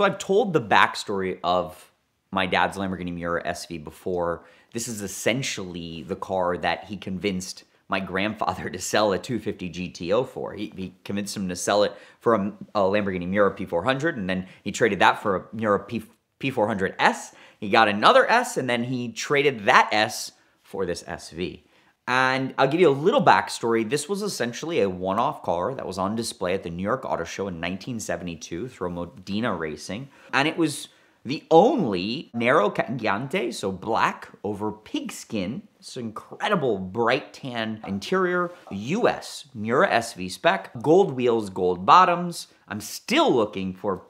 So I've told the backstory of my dad's Lamborghini Miura SV before. This is essentially the car that he convinced my grandfather to sell a 250 GTO for. He convinced him to sell it for a Lamborghini Miura P400, and then he traded that for a Miura P400S. He got another S, and then he traded that S for this SV. And I'll give you a little backstory. This was essentially a one-off car that was on display at the New York Auto Show in 1972 through Modena Racing. And it was the only Nero Cambiante, so black over pigskin. It's an incredible bright tan interior, US Miura SV spec, gold wheels, gold bottoms. I'm still looking for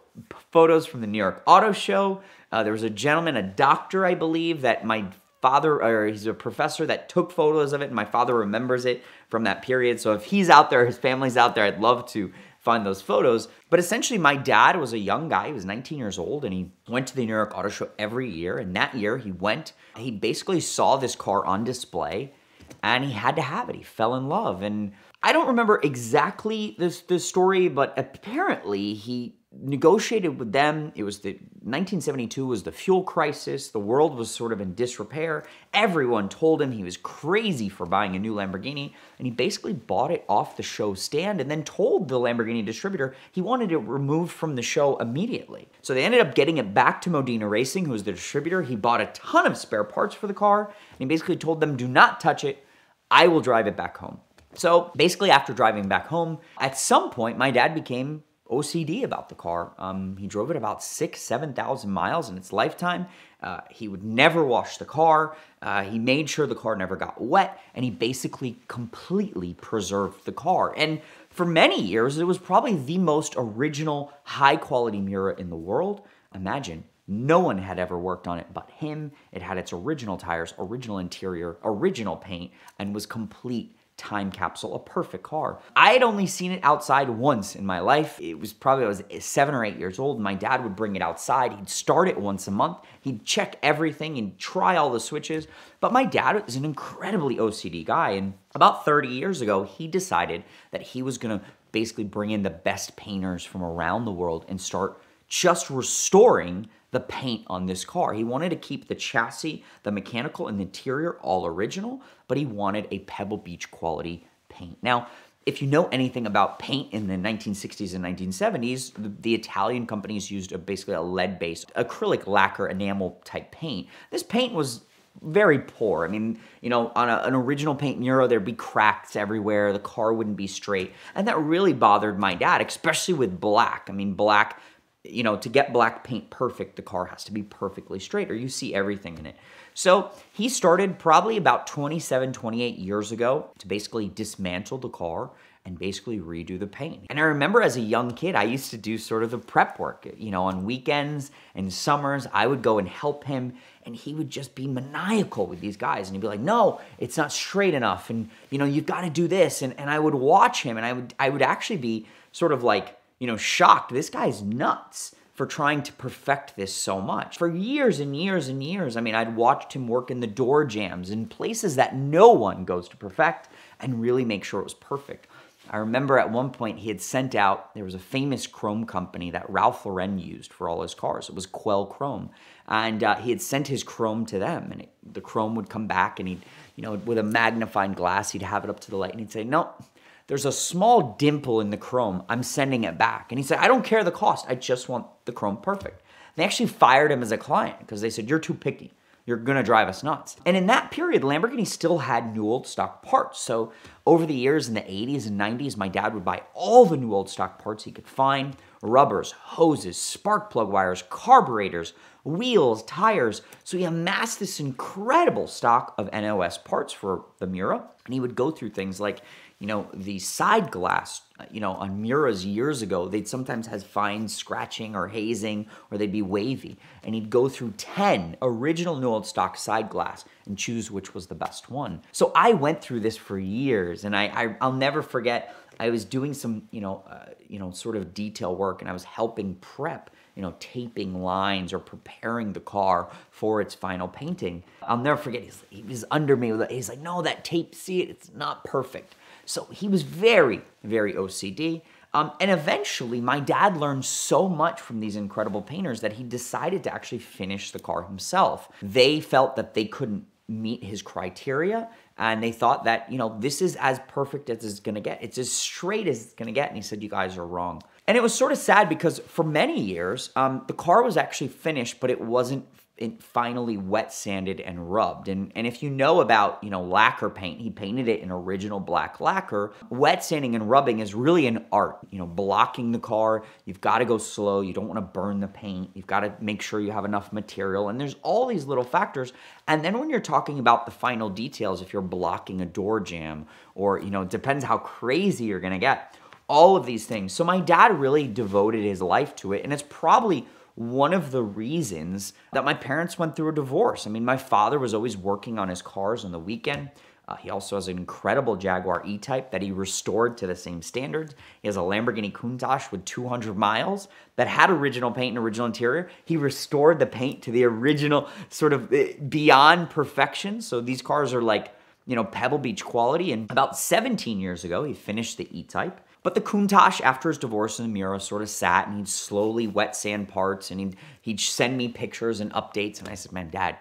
photos from the New York Auto Show. There was a gentleman, a doctor, I believe, that my father, or he's a professor that took photos of it, and my father remembers it from that period. So if he's out there, his family's out there, I'd love to find those photos. But essentially, my dad was a young guy. He was 19 years old, and he went to the New York Auto Show every year. And that year, he basically saw this car on display, and he had to have it. He fell in love. And I don't remember exactly this story, but apparently he negotiated with them. It was 1972 was the fuel crisis. The world was sort of in disrepair. Everyone told him he was crazy for buying a new Lamborghini, and he basically bought it off the show stand and then told the Lamborghini distributor he wanted it removed from the show immediately. So they ended up getting it back to Modena Racing, who was the distributor. He bought a ton of spare parts for the car, and he basically told them, do not touch it. I will drive it back home. So basically, after driving back home, at some point, my dad became OCD about the car. He drove it about 7,000 miles in its lifetime. He would never wash the car. He made sure the car never got wet, and he basically completely preserved the car. And for many years, it was probably the most original, high-quality Miura in the world. Imagine, no one had ever worked on it but him. It had its original tires, original interior, original paint, and was complete time capsule, a perfect car. I had only seen it outside once in my life. It was probably, I was 7 or 8 years old. My dad would bring it outside. He'd start it once a month. He'd check everything and try all the switches. But my dad is an incredibly OCD guy. And about 30 years ago, he decided that he was going to basically bring in the best painters from around the world and start just restoring the paint on this car. He wanted to keep the chassis, the mechanical, and the interior all original, but he wanted a Pebble Beach quality paint. Now, if you know anything about paint in the 1960s and 1970s, the Italian companies used basically a lead-based acrylic lacquer enamel type paint. This paint was very poor. I mean, you know, on an original paint Miura, there'd be cracks everywhere. The car wouldn't be straight. And that really bothered my dad, especially with black. I mean, black, you know, to get black paint perfect, the car has to be perfectly straight or you see everything in it. So he started probably about 27, 28 years ago to basically dismantle the car and basically redo the paint. And I remember as a young kid, I used to do sort of the prep work. You know, on weekends and summers, I would go and help him, and he would just be maniacal with these guys. And he'd be like, no, it's not straight enough. And, you know, you've got to do this. And I would watch him, and I would actually be sort of like, you know, shocked. This guy's nuts for trying to perfect this so much. For years and years and years, I mean, I'd watched him work in the door jams in places that no one goes to perfect and really make sure it was perfect. I remember at one point he had sent out, there was a famous chrome company that Ralph Lauren used for all his cars. It was Quell Chrome. And he had sent his chrome to them, and the chrome would come back, and he'd, you know, with a magnifying glass, he'd have it up to the light, and he'd say, no, there's a small dimple in the chrome. I'm sending it back. And he said, I don't care the cost. I just want the chrome perfect. They actually fired him as a client because they said, you're too picky. You're going to drive us nuts. And in that period, Lamborghini still had new old stock parts. So over the years in the 80s and 90s, my dad would buy all the new old stock parts he could find. Rubbers, hoses, spark plug wires, carburetors, wheels, tires. So he amassed this incredible stock of NOS parts for the Miura. And he would go through things like, you know, the side glass, you know, on Miuras years ago, they'd sometimes have fine scratching or hazing, or they'd be wavy. And he'd go through 10 original new old stock side glass and choose which was the best one. So I went through this for years, and I'll never forget, I was doing some, sort of detail work, and I was helping prep, you know, taping lines or preparing the car for its final painting. I'll never forget, he was under me, he's like, no, that tape, see it, it's not perfect. So he was very, very OCD. And eventually, my dad learned so much from these incredible painters that he decided to actually finish the car himself. They felt that they couldn't meet his criteria, and they thought that, this is as perfect as it's gonna get. It's as straight as it's gonna get. And he said, you guys are wrong. And it was sort of sad because for many years, the car was actually finished, but it wasn't finally wet sanded and rubbed. And if you know about, lacquer paint, he painted it in original black lacquer. Wet sanding and rubbing is really an art. Blocking the car, you've got to go slow. You don't want to burn the paint. You've got to make sure you have enough material. And there's all these little factors. And then when you're talking about the final details, if you're blocking a door jamb or, it depends how crazy you're going to get, all of these things. So my dad really devoted his life to it. And it's probably one of the reasons that my parents went through a divorce. I mean, my father was always working on his cars on the weekend. He also has an incredible Jaguar E-Type that he restored to the same standards. He has a Lamborghini Countach with 200 miles that had original paint and original interior. He restored the paint to the original, sort of beyond perfection. So these cars are like, Pebble Beach quality. And about 17 years ago, he finished the E-Type. But the Countach, after his divorce in the Miura, sort of sat, and he'd slowly wet sand parts, and he'd send me pictures and updates. And I said, man, Dad,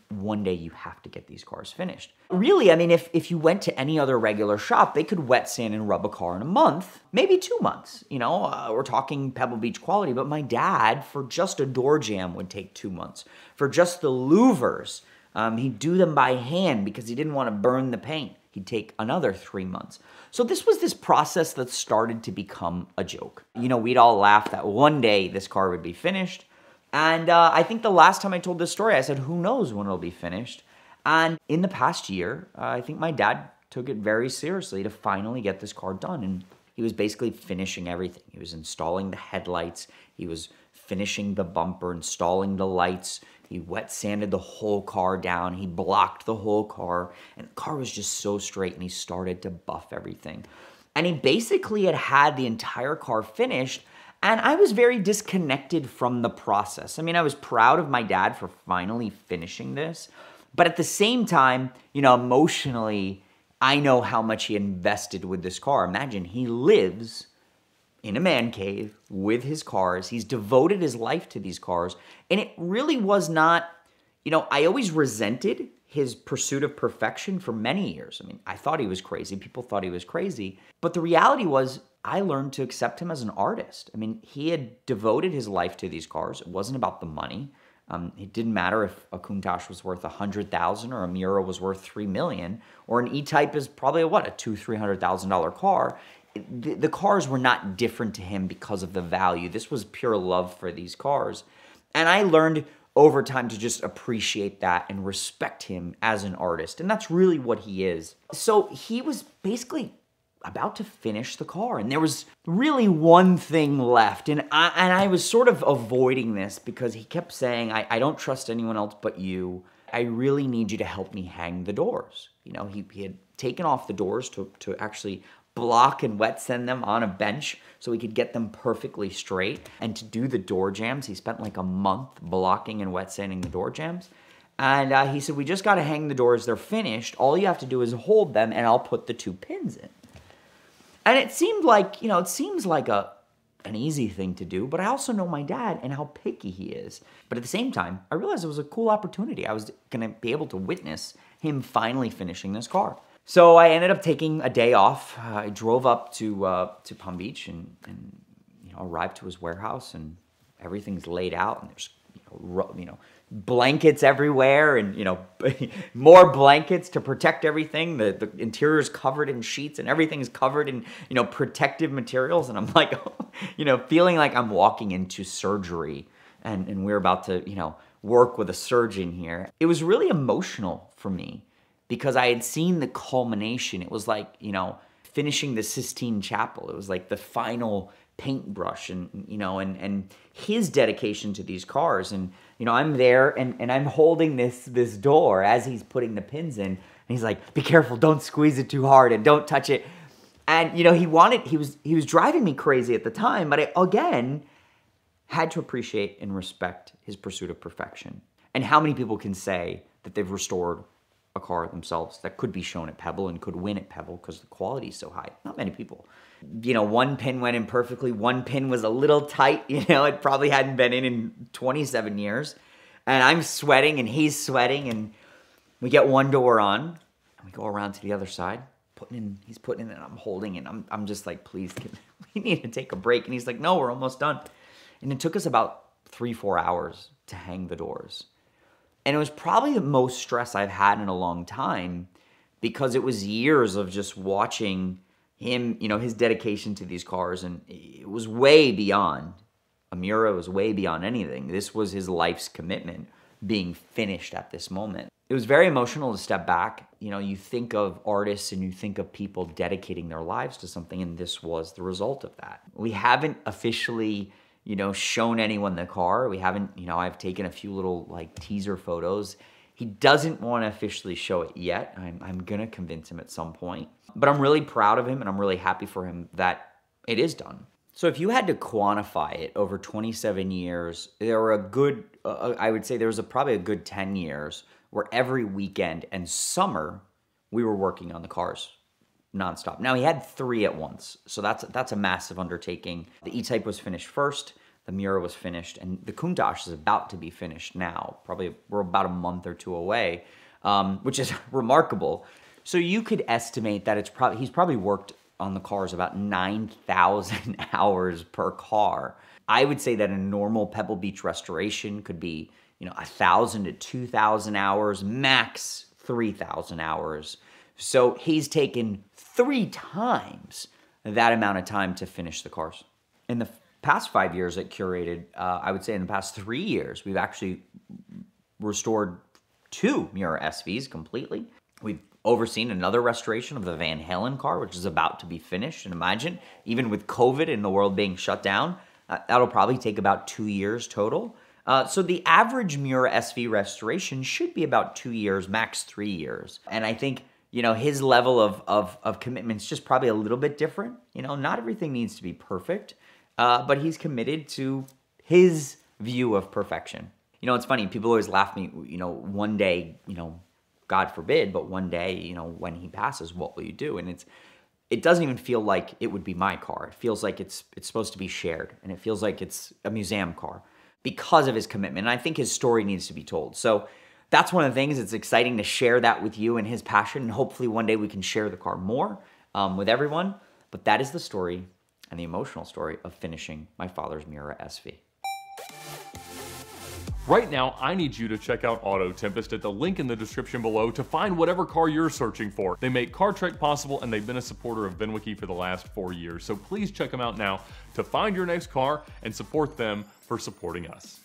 one day you have to get these cars finished. Really, I mean, if you went to any other regular shop, they could wet sand and rub a car in a month, maybe 2 months. We're talking Pebble Beach quality. But my dad, for just a door jamb, would take 2 months. For just the louvers, he'd do them by hand because he didn't want to burn the paint. He'd take another 3 months. So this was this process that started to become a joke. We'd all laugh that one day this car would be finished. And I think the last time I told this story, I said, who knows when it'll be finished? And in the past year, I think my dad took it very seriously to finally get this car done. And he was basically finishing everything. He was installing the headlights. He was finishing the bumper, installing the lights. He wet sanded the whole car down. He blocked the whole car. And the car was just so straight, and he started to buff everything. And he basically had the entire car finished, and I was very disconnected from the process. I mean, I was proud of my dad for finally finishing this. But at the same time, emotionally, I know how much he invested with this car. Imagine, he lives in a man cave with his cars. He's devoted his life to these cars. And it really was not, I always resented his pursuit of perfection for many years. I mean, I thought he was crazy. People thought he was crazy. But the reality was, I learned to accept him as an artist. I mean, he had devoted his life to these cars. It wasn't about the money. It didn't matter if a Countach was worth $100,000 or a Miura was worth $3 million, or an E-Type is probably a $200,000-$300,000 car. The cars were not different to him because of the value. This was pure love for these cars. And I learned over time to just appreciate that and respect him as an artist. And that's really what he is. So he was basically about to finish the car, and there was really one thing left. And I was sort of avoiding this because he kept saying, I don't trust anyone else but you. I really need you to help me hang the doors. He had taken off the doors to actually block and wet sand them on a bench so he could get them perfectly straight. And to do the door jambs, he spent like a month blocking and wet sanding the door jambs. And he said, we just got to hang the doors. They're finished. All you have to do is hold them, and I'll put the 2 pins in. And it seemed like, it seems like an easy thing to do, but I also know my dad and how picky he is. But at the same time, I realized it was a cool opportunity. I was going to be able to witness him finally finishing this car. So I ended up taking a day off. I drove up to Palm Beach and arrived to his warehouse, and everything's laid out, and there's blankets everywhere, and more blankets to protect everything. The interior's covered in sheets, and everything's covered in protective materials. And I'm like, feeling like I'm walking into surgery, and we're about to work with a surgeon here. It was really emotional for me because I had seen the culmination. It was like finishing the Sistine Chapel. It was like the final paintbrush, and his dedication to these cars. And I'm there, and I'm holding this door as he's putting the pins in, and he's like, be careful, don't squeeze it too hard, and don't touch it. And he was driving me crazy at the time, but I again had to appreciate and respect his pursuit of perfection. And how many people can say that they've restored a car themselves that could be shown at Pebble and could win at Pebble because the quality is so high. Not many people. You know, one pin went in perfectly. One pin was a little tight. You know, it probably hadn't been in 27 years. And I'm sweating and he's sweating, and we get one door on and we go around to the other side. He's putting in and I'm holding, and I'm just like, please, we need to take a break. And he's like, no, we're almost done. And it took us about 3-4 hours to hang the doors. And it was probably the most stress I've had in a long time, because it was years of just watching him, you know, his dedication to these cars. And it was way beyond a Miura. It was way beyond anything. This was his life's commitment being finished at this moment. It was very emotional to step back. You know, you think of artists and you think of people dedicating their lives to something, and this was the result of that. We haven't officially, you know, shown anyone the car. We haven't, you know, I've taken a few little like teaser photos. He doesn't want to officially show it yet. I'm going to convince him at some point. But I'm really proud of him, and I'm really happy for him that it is done. So if you had to quantify it over 27 years, there were a good, I would say there was probably a good 10 years where every weekend and summer we were working on the cars nonstop. Now, he had 3 at once, so that's a massive undertaking. The E-Type was finished first, the Miura was finished, and the Countach is about to be finished now. Probably we're about a month or 2 away, which is remarkable. So you could estimate that he's probably worked on the cars about 9,000 hours per car. I would say that a normal Pebble Beach restoration could be, you know, 1,000 to 2,000 hours, max 3,000 hours. So he's taken 3 times that amount of time to finish the cars. In the past 5 years at Curated, I would say in the past 3 years, we've actually restored 2 Miura SVs completely. We've overseen another restoration of the Van Halen car, which is about to be finished. And imagine, even with COVID and the world being shut down, that'll probably take about 2 years total. So the average Miura SV restoration should be about 2 years, max 3 years. And I think, you know, his level of commitment is just probably a little bit different. You know, not everything needs to be perfect, but he's committed to his view of perfection. You know, it's funny, people always laugh at me, you know, one day, you know, God forbid, but one day, you know, when he passes, what will you do? And it doesn't even feel like it would be my car. It feels like it's supposed to be shared, and it feels like it's a museum car because of his commitment. And I think his story needs to be told. So that's one of the things. It's exciting to share that with you and his passion, and hopefully one day we can share the car more with everyone. But that is the story and the emotional story of finishing my father's Miura SV. Right now, I need you to check out Auto Tempest at the link in the description below to find whatever car you're searching for. They make Car Trek possible, and they've been a supporter of VINwiki for the last 4 years. So please check them out now to find your next car and support them for supporting us.